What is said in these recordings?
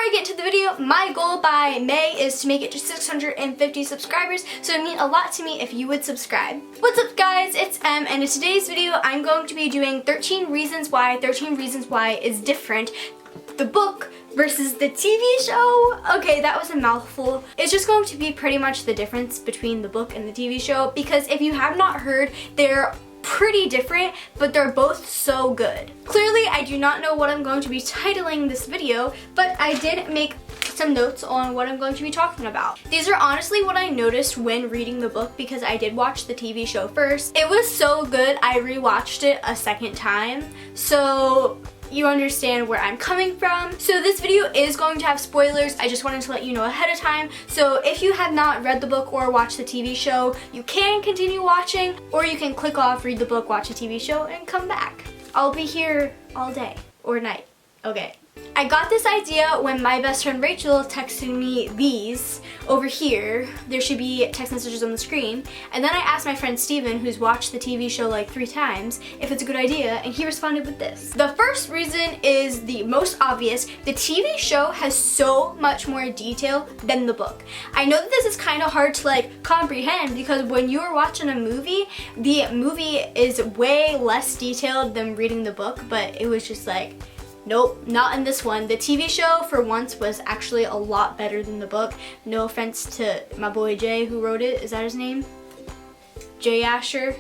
I get to the video, my goal by May is to make it to 650 subscribers, so it would mean a lot to me if you would subscribe. What's up guys, it's Em, and in today's video I'm going to be doing 13 reasons why is different. The book versus the TV show. Okay, that was a mouthful. It's just going to be pretty much the difference between the book and the TV show, because if you have not heard, they're pretty different, but they're both so good. Clearly, I do not know what I'm going to be titling this video, but I did make some notes on what I'm going to be talking about. These are honestly what I noticed when reading the book, because I did watch the TV show first. It was so good, I rewatched it a second time, so you understand where I'm coming from. So this video is going to have spoilers. I just wanted to let you know ahead of time. So if you have not read the book or watched the TV show, you can continue watching, or you can click off, read the book, watch the TV show, and come back. I'll be here all day or night. Okay. I got this idea when my best friend Rachel texted me these over here. There should be text messages on the screen. And then I asked my friend Steven, who's watched the TV show like 3 times, if it's a good idea, and he responded with this. The first reason is the most obvious. The TV show has so much more detail than the book. I know that this is kind of hard to like comprehend, because when you are watching a movie, the movie is way less detailed than reading the book, but it was just like, nope, not in this one. The TV show, for once, was actually a lot better than the book. No offense to my boy Jay who wrote it. Is that his name? Jay Asher?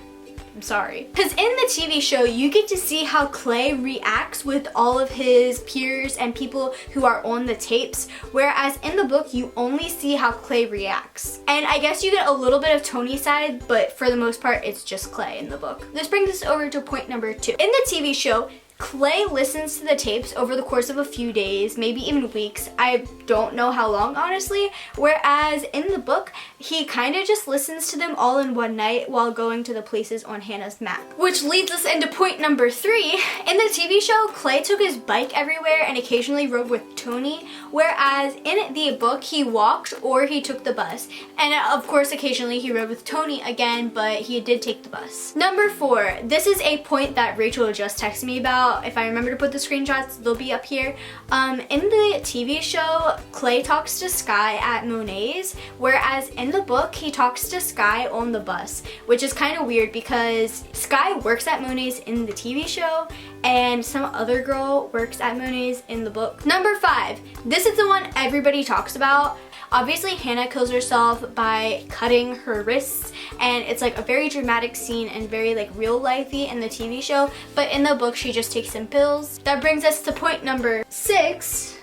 I'm sorry. Because in the TV show, you get to see how Clay reacts with all of his peers and people who are on the tapes, whereas in the book, you only see how Clay reacts. And I guess you get a little bit of Tony's side, but for the most part, it's just Clay in the book. This brings us over to point number 2. In the TV show, Clay listens to the tapes over the course of a few days, maybe even weeks. I don't know how long, honestly. Whereas in the book, he kind of just listens to them all in one night while going to the places on Hannah's map. Which leads us into point number 3. In the TV show, Clay took his bike everywhere and occasionally rode with Tony, whereas in the book, he walked or he took the bus. And of course, occasionally he rode with Tony again, but he did take the bus. Number 4, this is a point that Rachel just texted me about. If I remember to put the screenshots, they'll be up here. In the TV show, Clay talks to Sky at Monet's, whereas in the book, he talks to Sky on the bus, which is kind of weird because Sky works at Monet's in the TV show, and some other girl works at Monet's in the book. Number 5, this is the one everybody talks about. Obviously, Hannah kills herself by cutting her wrists, and it's like a very dramatic scene and very like real lifey in the TV show, but in the book she just takes some pills. That brings us to point number 6.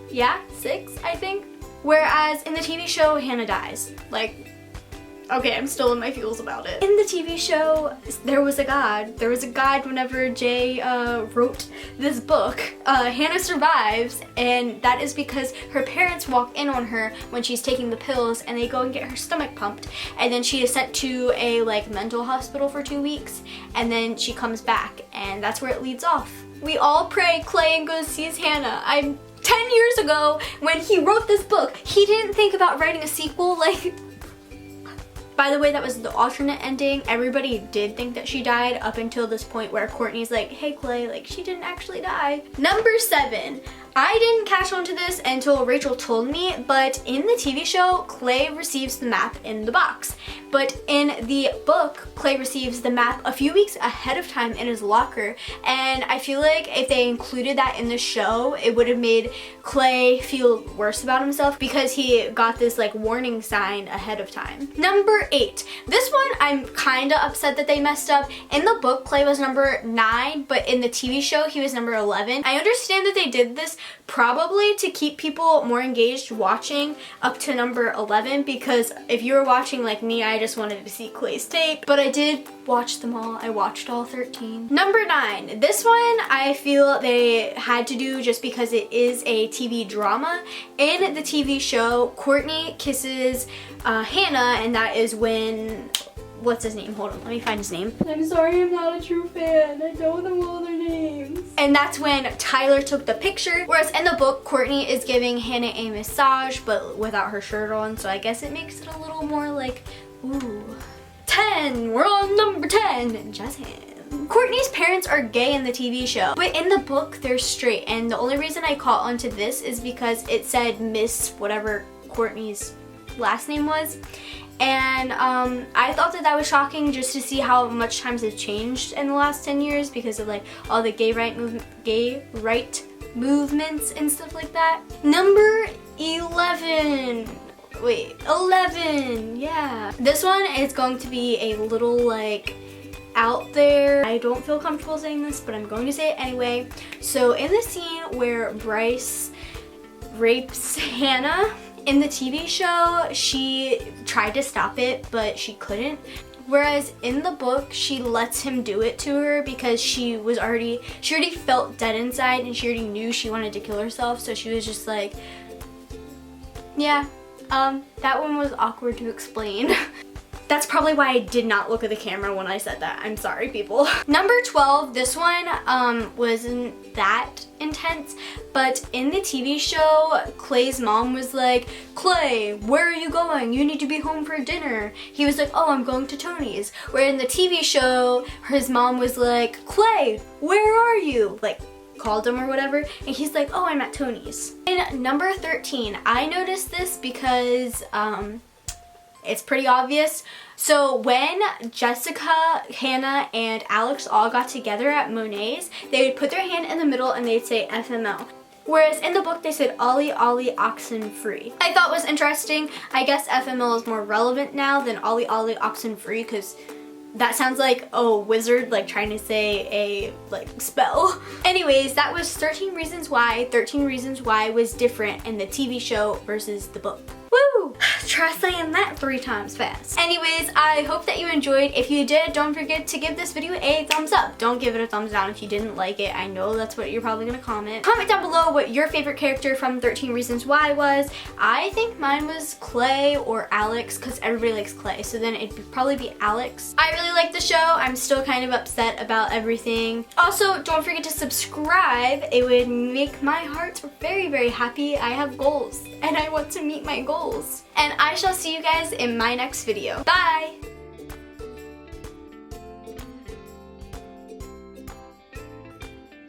Yeah, 6 I think. Whereas in the TV show, Hannah dies. Like, okay, I'm still in my feels about it. In the TV show, there was a God. There was a God whenever Jay wrote this book. Hannah survives, and that is because her parents walk in on her when she's taking the pills, and they go and get her stomach pumped, and then she is sent to a like mental hospital for 2 weeks, and then she comes back, and that's where it leads off. We all pray Clay and goes sees Hannah. 10 years ago, when he wrote this book, he didn't think about writing a sequel. Like, by the way, that was the alternate ending. Everybody did think that she died up until this point where Courtney's like, hey Clay, like she didn't actually die. Number 7. I didn't catch on to this until Rachel told me, but in the TV show, Clay receives the map in the box. But in the book, Clay receives the map a few weeks ahead of time in his locker. And I feel like if they included that in the show, it would have made Clay feel worse about himself because he got this like warning sign ahead of time. Number 8. This one, I'm kind of upset that they messed up. In the book, Clay was number 9, but in the TV show, he was number 11. I understand that they did this probably to keep people more engaged watching up to number 11, because if you were watching like me, I just wanted to see Clay's tape, but I did watch them all. I watched all 13. Number 9. This one I feel they had to do just because it is a TV drama. In the TV show, Courtney kisses Hannah, and that is when, what's his name? Hold on, let me find his name. I'm sorry, I'm not a true fan. I don't know all their names. And that's when Tyler took the picture. Whereas in the book, Courtney is giving Hannah a massage, but without her shirt on. So I guess it makes it a little more like, ooh. 10, we're on number 10, jazz hands. Courtney's parents are gay in the TV show, but in the book they're straight, and the only reason I caught onto this is because it said Miss whatever Courtney's last name was, and I thought that was shocking just to see how much times have changed in the last 10 years because of like all the gay right movements and stuff like that. Number 11. Wait, 11, yeah. This one is going to be a little like out there. I don't feel comfortable saying this, but I'm going to say it anyway. So in the scene where Bryce rapes Hannah in the TV show, she tried to stop it, but she couldn't. Whereas in the book, she lets him do it to her because she already felt dead inside and she already knew she wanted to kill herself. So she was just like, yeah, that one was awkward to explain. That's probably why I did not look at the camera when I said that. I'm sorry, people. Number 12, this one wasn't that intense, but in the TV show, Clay's mom was like, Clay, where are you going? You need to be home for dinner. He was like, oh, I'm going to Tony's. Where in the TV show, his mom was like, Clay, where are you? Like, called him or whatever, and he's like, oh, I'm at Tony's. In number 13, I noticed this because it's pretty obvious. So when Jessica, Hannah, and Alex all got together at Monet's, they would put their hand in the middle and they'd say FML. Whereas in the book they said Ollie Ollie Oxen Free. I thought was interesting. I guess FML is more relevant now than Ollie Ollie Oxen Free because that sounds like a wizard like trying to say a like spell. Anyways, that was 13 Reasons Why. 13 Reasons Why was different in the TV show versus the book. Woo! Try saying that 3 times fast. Anyways, I hope that you enjoyed. If you did, don't forget to give this video a thumbs up. Don't give it a thumbs down if you didn't like it. I know that's what you're probably gonna comment. Comment down below what your favorite character from 13 Reasons Why was. I think mine was Clay or Alex because everybody likes Clay, so then it'd probably be Alex. I really like the show. I'm still kind of upset about everything. Also, don't forget to subscribe. It would make my heart very, very happy. I have goals and I want to meet my goals. And I shall see you guys in my next video. Bye!